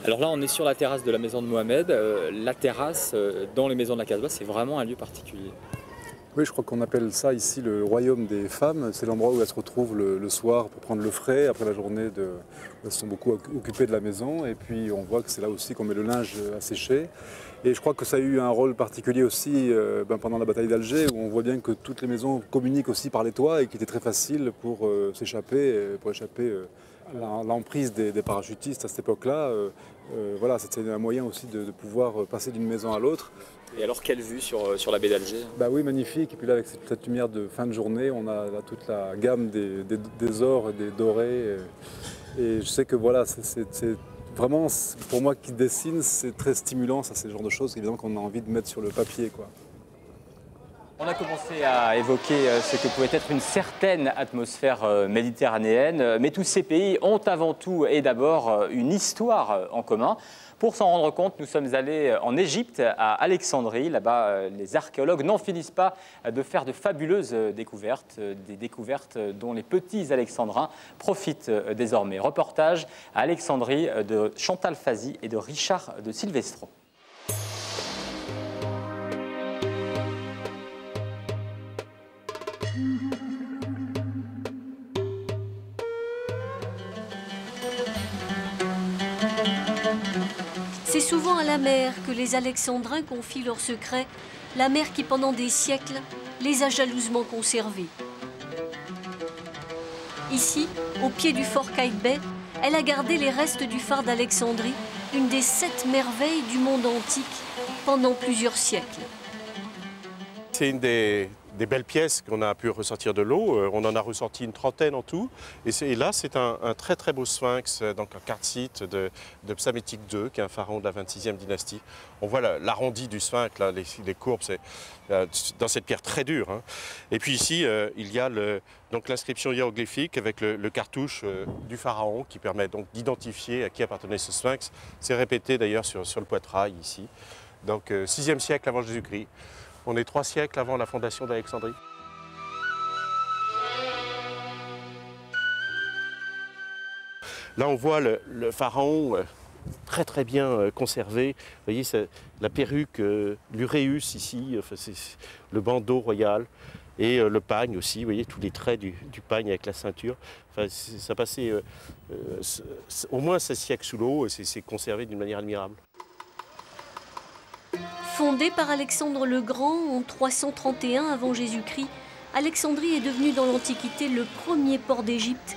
Alors là, on est sur la terrasse de la maison de Mohamed. La terrasse, dans les maisons de la Casbah, c'est vraiment un lieu particulier. Oui, je crois qu'on appelle ça ici le royaume des femmes. C'est l'endroit où elles se retrouvent le soir pour prendre le frais après la journée. Elles sont beaucoup occupées de la maison. Et puis on voit que c'est là aussi qu'on met le linge à sécher. Et je crois que ça a eu un rôle particulier aussi pendant la bataille d'Alger, où on voit bien que toutes les maisons communiquent aussi par les toits et qu'il était très facile pour pour échapper à l'emprise des parachutistes à cette époque-là. Voilà, c'était un moyen aussi de pouvoir passer d'une maison à l'autre. Et alors, quelle vue sur la baie d'Alger? Bah oui, magnifique. Et puis là, avec cette lumière de fin de journée, on a là toute la gamme des ors et des dorés. Et je sais que voilà, c'est vraiment, pour moi qui dessine, c'est très stimulant, ça, c'est le genre de choses évidemment qu'on a envie de mettre sur le papier, quoi. On a commencé à évoquer ce que pouvait être une certaine atmosphère méditerranéenne, mais tous ces pays ont avant tout et d'abord une histoire en commun. Pour s'en rendre compte, nous sommes allés en Égypte, à Alexandrie. Là-bas, les archéologues n'en finissent pas de faire de fabuleuses découvertes, des découvertes dont les petits Alexandrins profitent désormais. Reportage à Alexandrie de Chantal Fazi et de Richard de Silvestro. C'est souvent à la mer que les Alexandrins confient leurs secrets, la mer qui pendant des siècles les a jalousement conservés. Ici, au pied du fort Qaïtbay, elle a gardé les restes du phare d'Alexandrie, une des 7 merveilles du monde antique, pendant plusieurs siècles. C'est une des belles pièces qu'on a pu ressortir de l'eau. On en a ressorti une trentaine en tout. Et là, c'est un très très beau sphinx, donc un quartzite de Psamétique II, qui est un pharaon de la 26e dynastie. On voit l'arrondi du sphinx, là, les courbes, c'est dans cette pierre très dure, hein. Et puis ici, il y a l'inscription hiéroglyphique avec le cartouche du pharaon qui permet donc d'identifier à qui appartenait ce sphinx. C'est répété d'ailleurs sur le poitrail ici. Donc 6e siècle avant Jésus-Christ. On est 3 siècles avant la fondation d'Alexandrie. Là, on voit le pharaon très très bien conservé. Vous voyez, la perruque, l'uréus ici, enfin, c'est le bandeau royal et le pagne aussi. Vous voyez tous les traits du pagne avec la ceinture. Enfin, ça passait au moins 16 siècles sous l'eau et c'est conservé d'une manière admirable. Fondée par Alexandre le Grand en 331 avant Jésus-Christ, Alexandrie est devenue dans l'Antiquité le premier port d'Égypte